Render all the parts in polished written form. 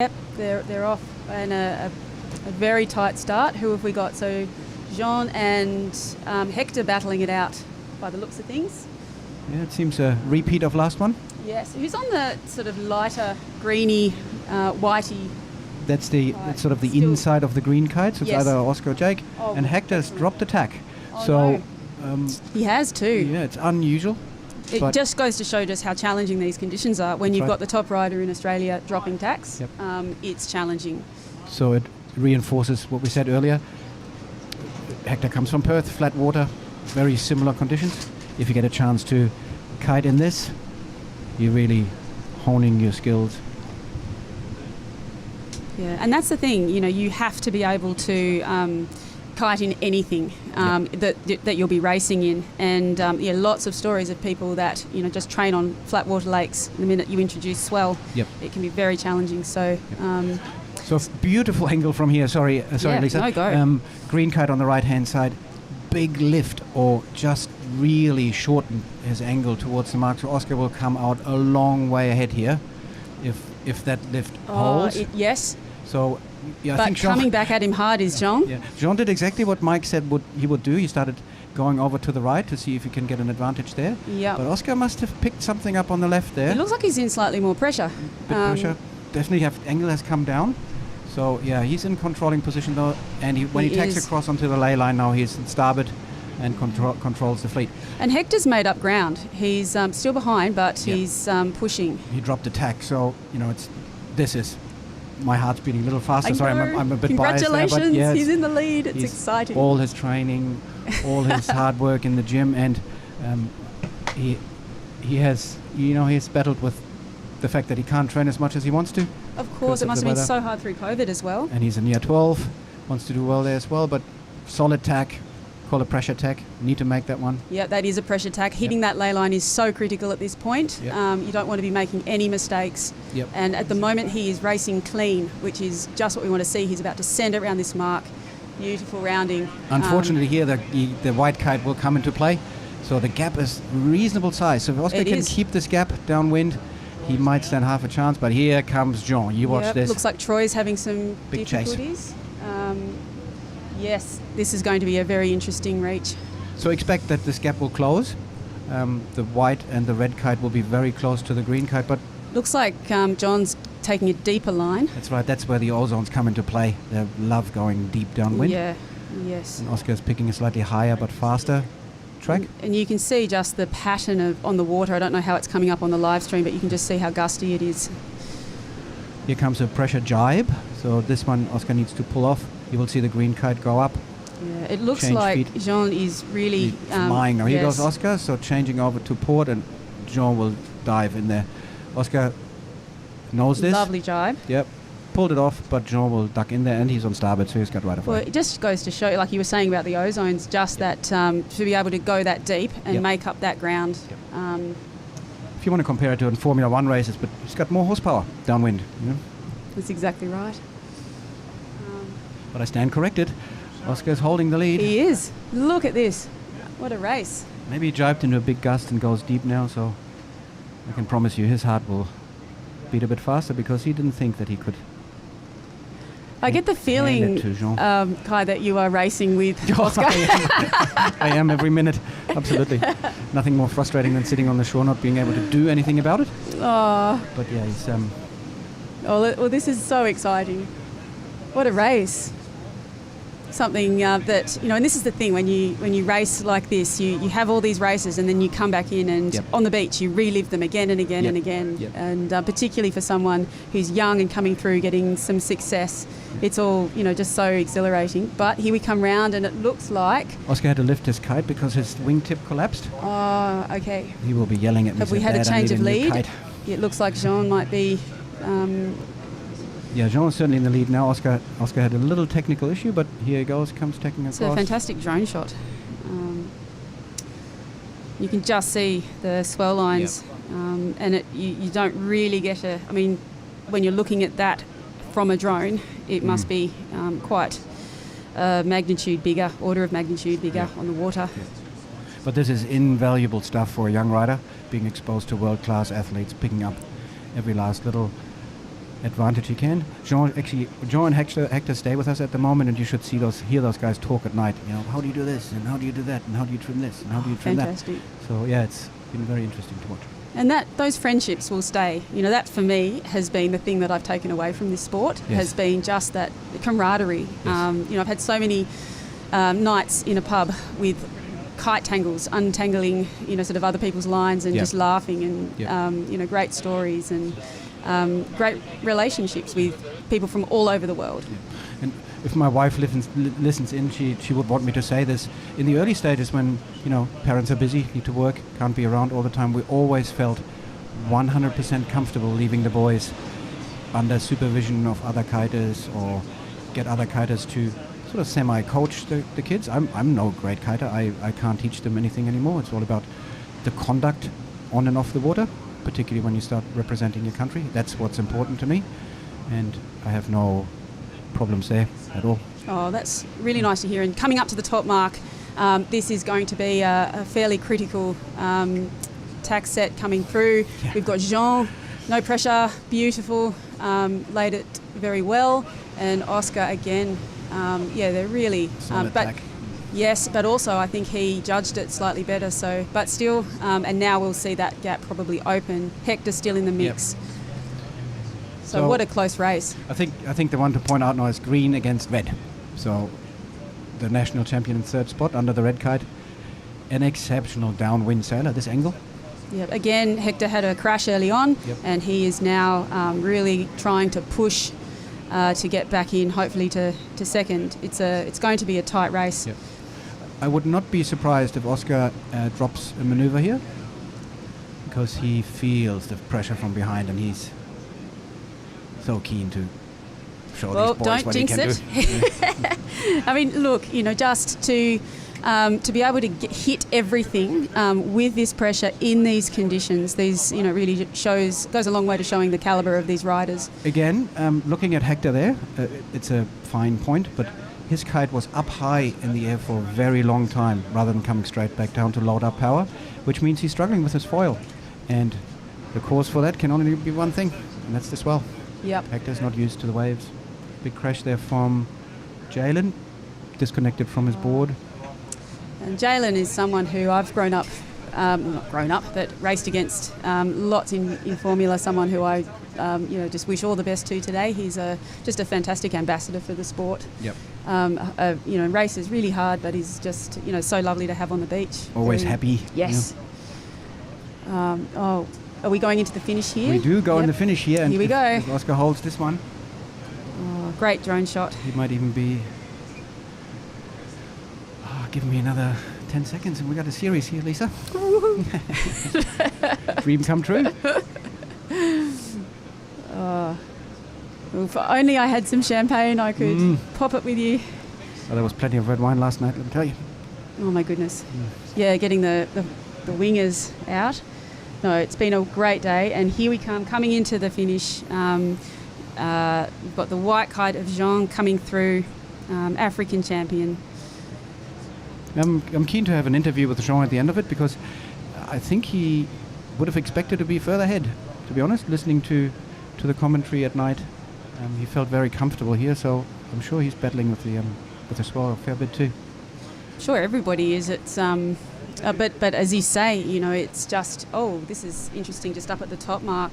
Yep, they're off, and a very tight start. Who have we got? So Jean and Hector battling it out by the looks of things. Yeah, it seems a repeat of last one. Yes, who's on the sort of lighter greeny, whitey? That's sort of the Still inside of the green kite, so it's Yes. either Oscar or Jake. Oh, and Hector's excellent. dropped the tack. Oh, so no. He has too. yeah, it's unusual. It but just goes to show just how challenging these conditions are. When That's you've right. got the top rider in Australia dropping tacks, Yep. it's challenging. So it reinforces what we said earlier. Hector comes from Perth, flat water, very similar conditions. If you get a chance to kite in this, you're really honing your skills. Yeah, and that's the thing. You know, you have to be able to kite in anything that you'll be racing in, and lots of stories of people that just train on flat water lakes. The minute you introduce swell, it can be very challenging. So. So beautiful angle from here. Sorry, Lisa. No, go. Green kite on the right-hand side. Big lift, or just really shorten his angle towards the mark. So Oscar will come out a long way ahead here, if that lift holds. Yes. So yeah, I But think Jean, coming back at him hard is Jean. yeah, Jean did exactly what Mike said he would do. He started going over to the right to see if he can get an advantage there. Yeah. But Oscar must have picked something up on the left there. It looks like he's in slightly more pressure. Bit pressure. Definitely angle has come down. So yeah, he's in controlling position though, and when he tacks across onto the ley line now, he's in starboard and controls the fleet. And Hector's made up ground. He's still behind, but he's pushing. He dropped the tack, so this is my heart's beating a little faster. Sorry, I'm a bit biased there, but Congratulations, he's in the lead. It's he's exciting. All his training, all his hard work in the gym, and he has he's battled with the fact that he can't train as much as he wants to. Of course, it must have been weather. so hard through COVID as well. And he's in year 12, wants to do well there as well, but solid tack, call it pressure tack, need to make that one. Yeah, that is a pressure tack. Hitting that ley line is so critical at this point. Yep. You don't want to be making any mistakes. Yep. And at the moment he is racing clean, which is just what we want to see. He's about to send it around this mark. Beautiful rounding. Unfortunately here the white kite will come into play, so the gap is reasonable size. So if Oscar can keep this gap downwind, he might stand half a chance, but here comes Jean. You watch this. Looks like Troy's having some Big difficulties. Yes, this is going to be a very interesting reach. So expect that this gap will close. The white and the red kite will be very close to the green kite, but Looks like John's taking a deeper line. that's right, that's where the ozones come into play. They love going deep downwind. Yeah, yes. And Oscar's picking a slightly higher but faster track. And you can see just the pattern on the water. I don't know how it's coming up on the live stream, but you can just see how gusty it is. Here comes a pressure jibe. So this one Oscar needs to pull off. You will see the green kite go up. Yeah, it looks Change like feet. Jean is really flying now. Here yes. goes Oscar, so changing over to port, and Jean will dive in there. Oscar knows this. Lovely jibe. Yep. Pulled it off, but Jean will duck in there, and he's on starboard, so he's got right of Well, way. it just goes to show, like you were saying about the ozones, just that to be able to go that deep and make up that ground. If you want to compare it to in Formula 1 races, but he's got more horsepower downwind. That's exactly right. But I stand corrected. Oscar's holding the lead. He is. Look at this. What a race. Maybe he jibed into a big gust and goes deep now, so I can promise you his heart will beat a bit faster because he didn't think that he could. I get the feeling, to Jean. Kai, that you are racing with Oscar. I am every minute, absolutely. Nothing more frustrating than sitting on the shore not being able to do anything about it. Oh, But yeah, he's well, this is so exciting. What a race. Something that, and this is the thing, when you race like this, you have all these races and then you come back in and on the beach you relive them again and again and again. Yep. And particularly for someone who's young and coming through getting some success, it's all, just so exhilarating. But here we come round and it looks like... Oscar had to lift his kite because his wingtip collapsed. Oh, okay. He will be yelling at me. Have we had a change of lead? It looks like Jean might be... Yeah, Jean is certainly in the lead now. Oscar had a little technical issue, but here he goes, comes taking across. It's a fantastic drone shot. You can just see the swell lines, and you don't really get a... I mean, when you're looking at that from a drone, it must be quite magnitude bigger, order of magnitude bigger on the water. Yeah. But this is invaluable stuff for a young rider, being exposed to world-class athletes, picking up every last little advantage he can. Jean and Hector stay with us at the moment, and you should hear those guys talk at night. You know, how do you do this, and how do you do that, and how do you trim this, and how do you trim Fantastic. that? So yeah, it's been very interesting to watch. And those friendships will stay. You know, that for me has been the thing that I've taken away from this sport. Yes. Has been just that camaraderie. Yes. You know, I've had so many nights in a pub with kite tangles, untangling, you know, sort of other people's lines and just laughing and, you know, great stories and great relationships with people from all over the world. Yeah. And if my wife listens in, she would want me to say this. In the early stages when, you know, parents are busy, need to work, can't be around all the time, we always felt 100% comfortable leaving the boys under supervision of other kiters or get other kiters to sort of semi-coach the kids. I'm no great kiter. I can't teach them anything anymore. It's all about the conduct on and off the water, particularly when you start representing your country. That's what's important to me, and I have no problems there at all. Oh, that's really nice to hear. And coming up to the top mark, this is going to be a fairly critical tack set coming through. Yeah. We've got Jean, no pressure, beautiful, laid it very well, and Oscar again. They're really Solid but tack. yes, but also I think he judged it slightly better. So, but still, and now we'll see that gap probably open. Hector still in the mix. Yep. So what a close race. I think the one to point out now is green against red. So the national champion in third spot under the red kite. An exceptional downwind sailor, this angle. Yeah, again, Hector had a crash early on, and he is now really trying to push to get back in, hopefully to second. It's going to be a tight race. Yep. I would not be surprised if Oscar drops a maneuver here, because he feels the pressure from behind, and he's so keen to show these boys what he can do. I mean, look, you know, just to be able to hit everything with this pressure in these conditions, these, you know, really goes a long way to showing the calibre of these riders. Again, looking at Hector there, it's a fine point, but his kite was up high in the air for a very long time rather than coming straight back down to load up power, which means he's struggling with his foil. And the cause for that can only be one thing, and that's the swell. Yep. Hector's not used to the waves. Big crash there from Jalen, disconnected from his board. And Jalen is someone who I've not grown up, but raced against lots in Formula. Someone who I, just wish all the best to today. He's just a fantastic ambassador for the sport. Yep. Races really hard, but he's just, so lovely to have on the beach. Always happy. Yes. Are we going into the finish here? We do go in the finish here. And here we go. If Oscar holds this one. Oh, great drone shot. He might even be... give me another 10 seconds and we got a series here, Lisa. Dream come true. If only I had some champagne, I could pop it with you. Oh, there was plenty of red wine last night, let me tell you. Oh my goodness. Yeah, getting the wingers out. No, it's been a great day, and here we come, coming into the finish. We've got the white kite of Jean coming through, African champion. I'm keen to have an interview with Jean at the end of it, because I think he would have expected to be further ahead, to be honest, listening to the commentary at night. He felt very comfortable here, so I'm sure he's battling with the swell a fair bit too. Sure, everybody is. It's but as you say, it's just, this is interesting, just up at the top mark.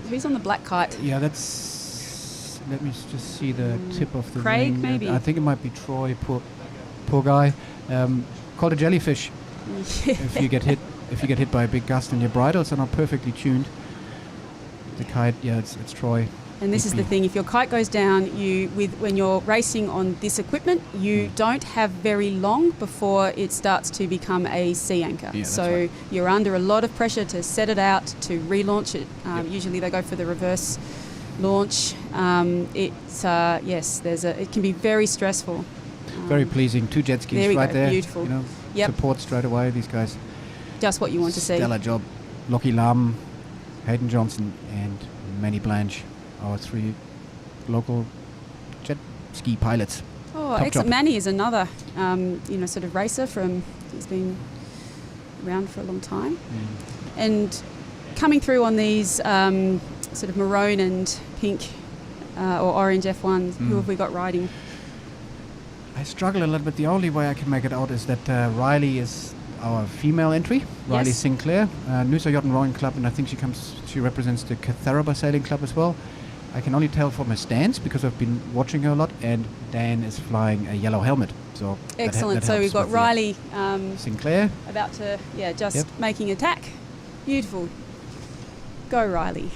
Who's on the black kite? Yeah, that's... Let me just see the tip of the Craig, ring. maybe? I think it might be Troy, poor guy. Called a jellyfish. Yeah. If you get hit by a big gust and your bridles are not perfectly tuned. The kite, it's Troy. And this is the thing, if your kite goes down, when you're racing on this equipment, you don't have very long before it starts to become a sea anchor. Yeah, so right. You're under a lot of pressure to set it out, to relaunch it. Usually they go for the reverse launch. It can be very stressful. Very pleasing. 2 jet skis right there. Beautiful. Support straight away. These guys. Just what you want to see. Stellar job. Lockie Lam, Hayden Johnson, and Manny Blanche, our 3 local jet ski pilots. Manny is another, sort of racer he's been around for a long time. And coming through on these sort of maroon and pink or orange F1s. Who have we got riding? I struggle a little bit. The only way I can make it out is that Riley is our female entry. Riley Yes. Sinclair, Noosa Yacht and Rowing Club, and I think she represents the Catharaba Sailing Club as well. I can only tell from her stance because I've been watching her a lot, and Dan is flying a yellow helmet. So Excellent. that So helps we've got with the Riley Sinclair. about to, just Yep. making attack. Beautiful. Go, Riley.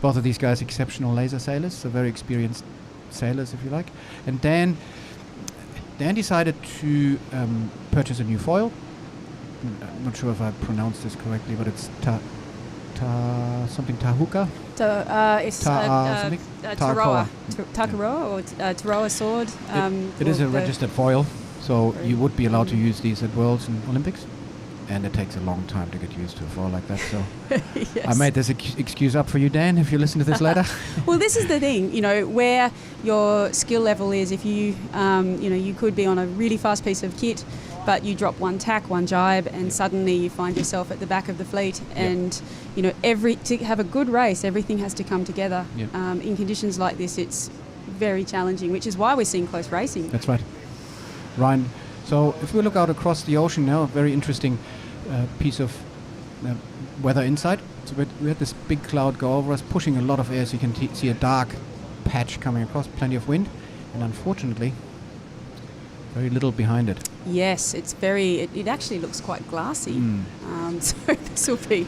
Both of these guys exceptional laser sailors, so very experienced sailors, if you like. And Dan decided to purchase a new foil. I'm not sure if I pronounced this correctly, but it's something Tahuka. It's something? Taroa. Takaroa or Taroa sword. It is a registered foil, so Very you would be allowed to use these at Worlds and Olympics. And it takes a long time to get used to a foil like that. So Yes. I made this excuse up for you, Dan, if you listen to this later. Well, this is the thing, where your skill level is. If you, you could be on a really fast piece of kit, but you drop one tack, one jibe, and suddenly you find yourself at the back of the fleet. And to have a good race, everything has to come together. Yep. In conditions like this, it's very challenging, which is why we're seeing close racing. That's right. Ryan, so if we look out across the ocean now, a very interesting piece of weather insight. So we had this big cloud go over us, pushing a lot of air, so you can see a dark patch coming across, plenty of wind, and unfortunately, very little behind it. Yes, it's it actually looks quite glassy. So this will be...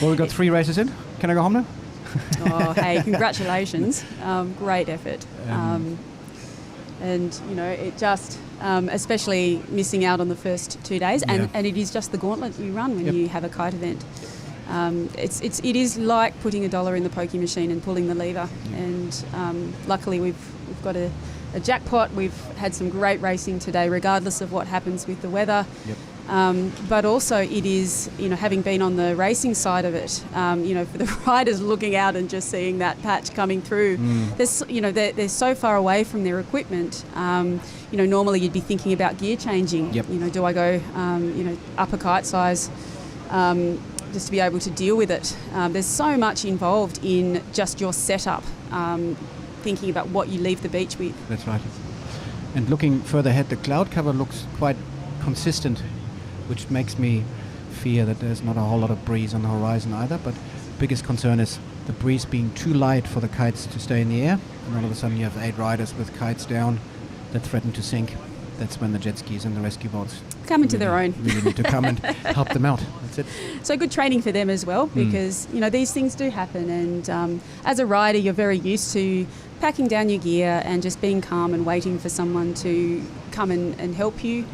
Well, we've got 3 races in. Can I go home now? Oh, hey, congratulations. Great effort. And, it just, especially missing out on the first 2 days, and it is just the gauntlet you run when you have a kite event. It is like putting $1 in the pokey machine and pulling the lever. And luckily we've got a jackpot. We've had some great racing today, regardless of what happens with the weather. But also it is, having been on the racing side of it, for the riders looking out and just seeing that patch coming through, they're so far away from their equipment. Normally you'd be thinking about gear changing. Do I go, up a kite size, just to be able to deal with it? There's so much involved in just your setup, thinking about what you leave the beach with. That's right. And looking further ahead, the cloud cover looks quite consistent, which makes me fear that there's not a whole lot of breeze on the horizon either. But biggest concern is the breeze being too light for the kites to stay in the air, and all of a sudden you have 8 riders with kites down that threaten to sink. That's when the jet skis and the rescue boats Come into their own. really need to come and help them out. That's it. So good training for them as well, because these things do happen, and as a rider you're very used to packing down your gear and just being calm and waiting for someone to come and help you.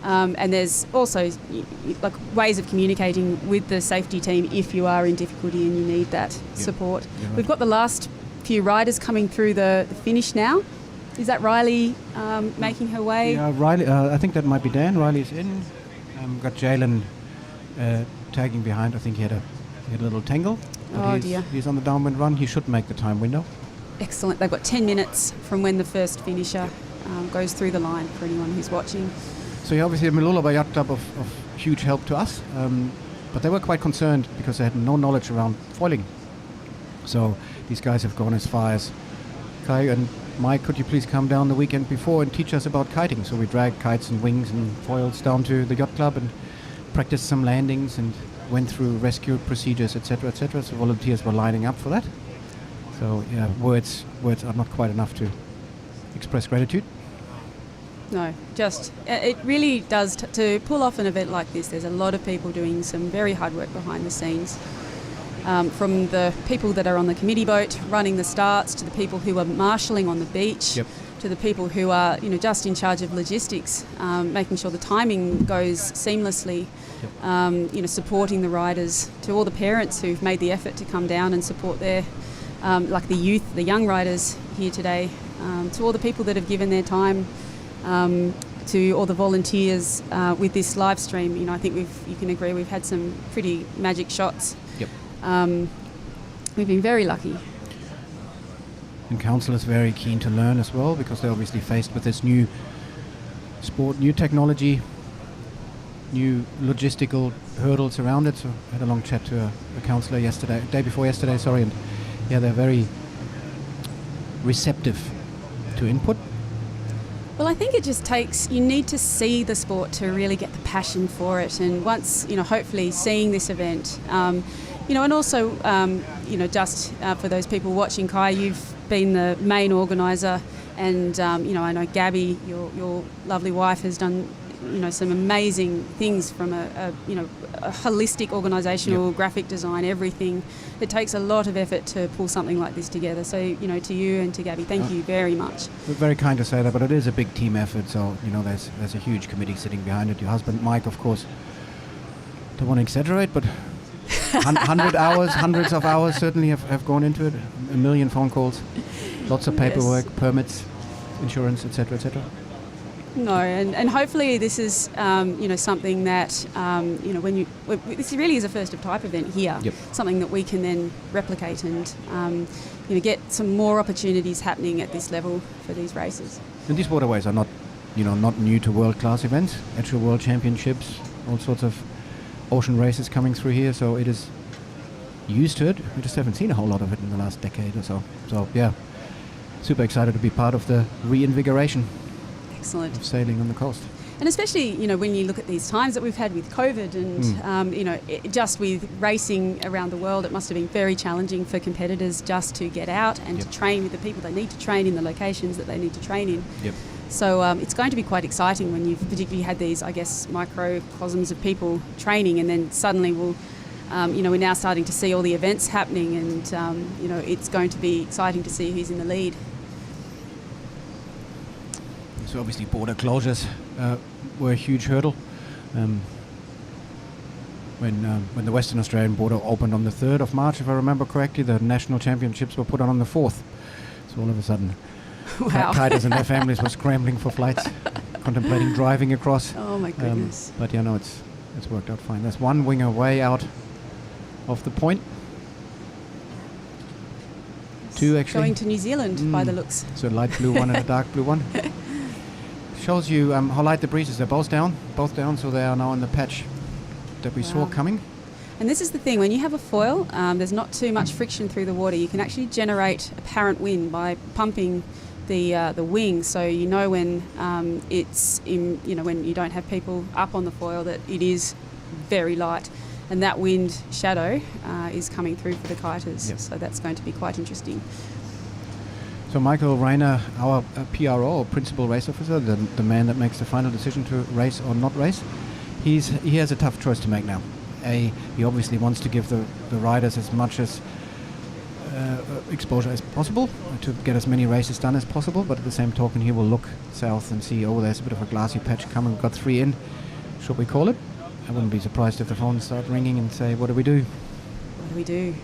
And there's also ways of communicating with the safety team if you are in difficulty and you need that support. Right. We've got the last few riders coming through the finish now. Is that Riley making her way? Yeah, Riley. I think that might be Dan. Riley's in. Got Jalen tagging behind. I think he had a little tangle. But he's on the downwind run. He should make the time window. Excellent. They've got 10 minutes from when the first finisher goes through the line for anyone who's watching. So obviously a Milulaba Yacht Club of huge help to us, but they were quite concerned because they had no knowledge around foiling. So these guys have gone as far as, Kai and Mike, could you please come down the weekend before and teach us about kiting? So we dragged kites and wings and foils down to the yacht club and practiced some landings and went through rescue procedures, etc., etc. So volunteers were lining up for that. So words are not quite enough to express gratitude. No, just it really does to pull off an event like this. There's a lot of people doing some very hard work behind the scenes, from the people that are on the committee boat running the starts, to the people who are marshalling on the beach, to the people who are just in charge of logistics, making sure the timing goes seamlessly, supporting the riders, to all the parents who've made the effort to come down and support their like the youth, the young riders here today, to all the people that have given their time, to all the volunteers with this live stream. I think you can agree we've had some pretty magic shots. We've been very lucky. And council is very keen to learn as well, because they're obviously faced with this new sport, new technology, new logistical hurdles around it. So I had a long chat to a counsellor day before yesterday, and yeah, they're very receptive to input. Well, I think it just takes, you need to see the sport to really get the passion for it. And once, hopefully seeing this event, and also, just for those people watching, Kai, you've been the main organiser, and, I know Gabby, your lovely wife, has done, some amazing things from a holistic organisational graphic design, everything. It takes a lot of effort to pull something like this together. So, to you and to Gabby, thank you very much. We're very kind to say that, but it is a big team effort. So, there's a huge committee sitting behind it. Your husband, Mike, of course, don't want to exaggerate, but hundreds of hours certainly have gone into it. A million phone calls, lots of paperwork, permits, insurance, etc., etc. No, and hopefully this is something that this really is a first of type event here. Yep. Something that we can then replicate and get some more opportunities happening at this level for these races. And these waterways are not new to world class events, actual world championships, all sorts of ocean races coming through here. So it is used to it. We just haven't seen a whole lot of it in the last decade or so. So yeah, super excited to be part of the reinvigoration. Excellent. Of sailing on the coast. And especially, when you look at these times that we've had with COVID and, just with racing around the world, it must have been very challenging for competitors just to get out and to train with the people they need to train in the locations that they need to train in. Yep. So it's going to be quite exciting when you've particularly had these, I guess, microcosms of people training, and then suddenly we're now starting to see all the events happening, and, it's going to be exciting to see who's in the lead. So obviously border closures were a huge hurdle. When the Western Australian border opened on the 3rd of March, if I remember correctly, the national championships were put on the 4th. So all of a sudden, kiters and their families were scrambling for flights, contemplating driving across. Oh my goodness. But it's worked out fine. There's one winger way out of the point. Two actually. Going to New Zealand by the looks. So a light blue one and a dark blue one. Shows you how light the breeze is. They're both down, so they are now in the patch that we saw coming. And this is the thing, when you have a foil, there's not too much friction through the water. You can actually generate apparent wind by pumping the wing, so when it's in, when you don't have people up on the foil, that it is very light, and that wind shadow is coming through for the kiters. Yep. So that's going to be quite interesting. So Michael Reiner, our PRO, or Principal Race Officer, the man that makes the final decision to race or not race, he has a tough choice to make now. He obviously wants to give the riders as much as exposure as possible, to get as many races done as possible, but at the same token he will look south and see, there's a bit of a glassy patch coming, we've got 3 in, should we call it? I wouldn't be surprised if the phones start ringing and say, what do we do? What do we do?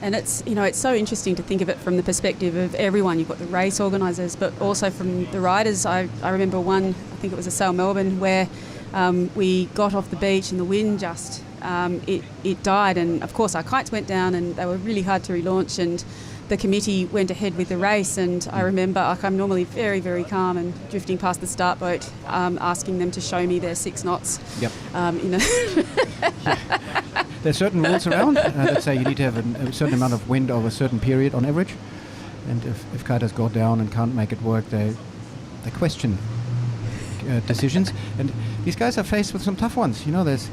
And it's so interesting to think of it from the perspective of everyone. You've got the race organisers, but also from the riders. I remember one, I think it was a Sail Melbourne, where we got off the beach and the wind just, it died. And of course our kites went down and they were really hard to relaunch, and the committee went ahead with the race. And I remember, I'm normally very, very calm and drifting past the start boat, asking them to show me their 6 knots. Yep. There's certain rules around that say you need to have a certain amount of wind over a certain period on average, and if kiters go down and can't make it work, they question decisions. And these guys are faced with some tough ones. There's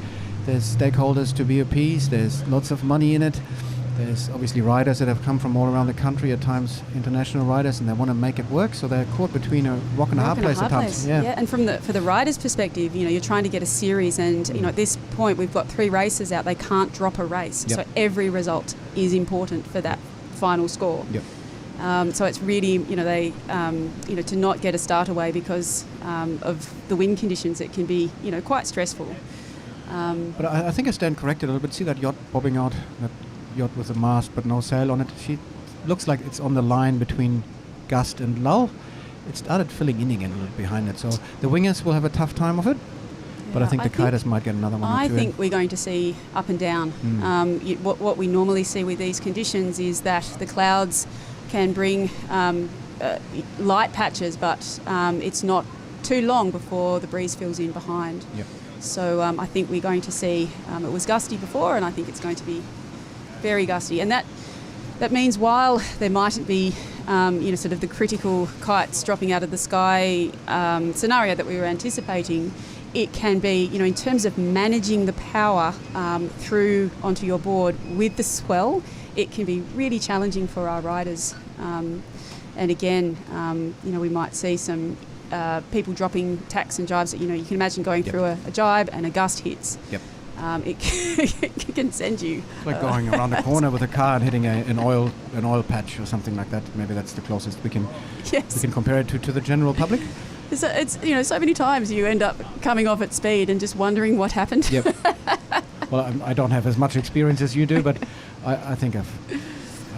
stakeholders to be appeased. There's lots of money in it. There's obviously riders that have come from all around the country, at times international riders, and they want to make it work, so they're caught between a rock and a hard place at times. Yeah, and for the riders' perspective, you're trying to get a series, and at this point we've got 3 races out. They can't drop a race, so every result is important for that final score. Yep. So it's really, they, to not get a start away because of the wind conditions, it can be, quite stressful. But I think I stand corrected a little bit. See that yacht bobbing out, that yacht with a mast but no sail on it. She looks like it's on the line between gust and lull. It started filling in again a little behind it. So the wingers will have a tough time of it. But I think the kiters might get another one or two. I think we're going to see up and down. What we normally see with these conditions is that the clouds can bring light patches, but it's not too long before the breeze fills in behind. Yep. So I think we're going to see, it was gusty before, and I think it's going to be very gusty. And that means while there mightn't be, sort of the critical kites dropping out of the sky scenario that we were anticipating, it can be, in terms of managing the power through onto your board with the swell, it can be really challenging for our riders. And again, we might see some people dropping tacks and jives that, you can imagine going through a jibe and a gust hits. Yep. It can send you. It's like going around a corner with a car and hitting an oil patch or something like that. Maybe that's the closest we can compare it to the general public. It's so many times you end up coming off at speed and just wondering what happened. Yep. Well, I don't have as much experience as you do, but I think I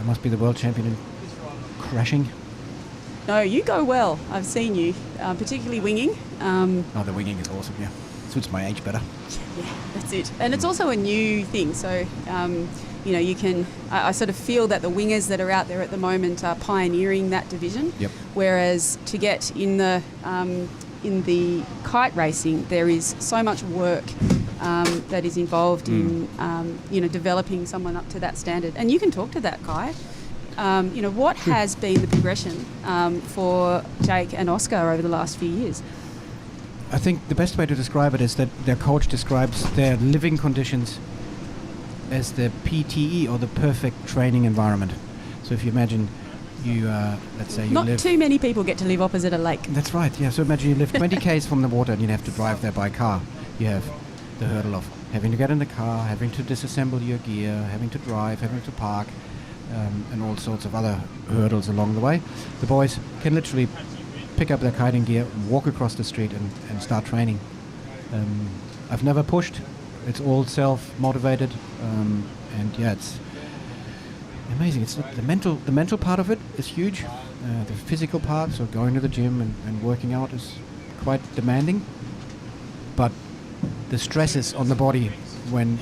must be the world champion in crashing. No, you go well. I've seen you, particularly winging. The winging is awesome, yeah. Suits my age better. Yeah, that's it. And it's also a new thing. So, you can... I sort of feel that the wingers that are out there at the moment are pioneering that division. Yep. Whereas to get in the kite racing, there is so much work that is involved in, developing someone up to that standard. And you can talk to that, Kai. What has been the progression for Jake and Oscar over the last few years? I think the best way to describe it is that their coach describes their living conditions as the PTE, or the perfect training environment. So if you imagine you, let's say you Not live... too many people get to live opposite a lake. That's right, yeah. So imagine you live 20 k's from the water and you have to drive there by car. You have the hurdle of having to get in the car, having to disassemble your gear, having to drive, having to park, and all sorts of other hurdles along the way. The boys can literally pick up their kiting gear, walk across the street and start training. I've never pushed. It's all self-motivated, and yeah, it's amazing. It's the mental part of it is huge. The physical part, so going to the gym and working out, is quite demanding. But the stresses on the body when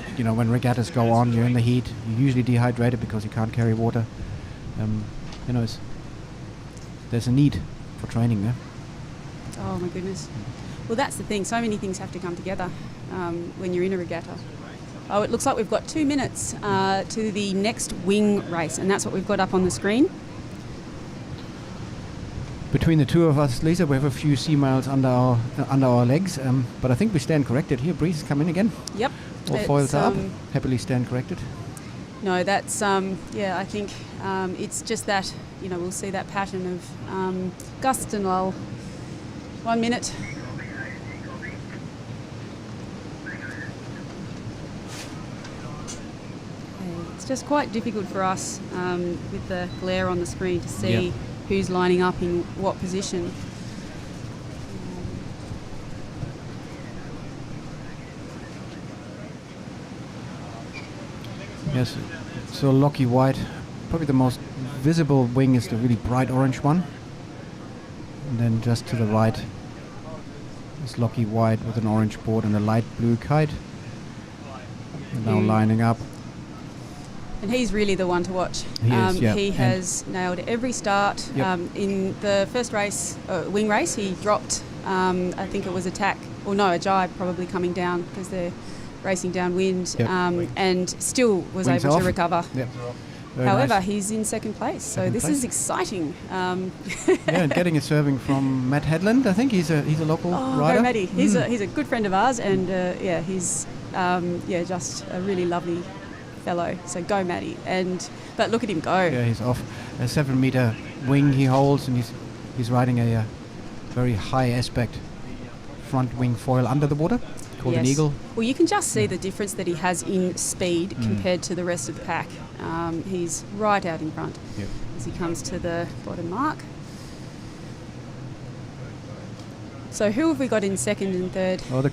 regattas go on, you're in the heat, you're usually dehydrated because you can't carry water. There's a need for training there. Oh my goodness. Well, that's the thing. So many things have to come together when you're in a regatta. Oh, it looks like we've got 2 minutes to the next wing race, and that's what we've got up on the screen. Between the two of us, Lisa, we have a few sea miles under our legs, but I think we stand corrected. Here, breeze is coming again. Yep. All foils are up. Happily stand corrected. No, that's I think it's just that we'll see that pattern of gust and lull. 1 minute. It's just quite difficult for us with the glare on the screen to see who's lining up in what position. Yes, so Locky White, probably the most visible wing is the really bright orange one. And then just to the right is Locky White with an orange board and a light blue kite. And now lining up. And he's really the one to watch. He has nailed every start. In the first race, wing race, he dropped, I think it was a jibe probably coming down because they're racing downwind, and still was Wings able off. to recover. Yep. However, nice. he's in second place, this is exciting. And getting a serving from Matt Headland. I think he's a local rider. Go Matty. He's a good friend of ours, and he's just a really lovely fellow. So go Matty. But look at him go. Yeah, he's off. A 7 meter wing he holds, and he's riding a very high aspect front wing foil under the water, called an eagle. Well, you can just see the difference that he has in speed compared to the rest of the pack. He's right out in front as he comes to the bottom mark. So who have we got in second and third? Oh, the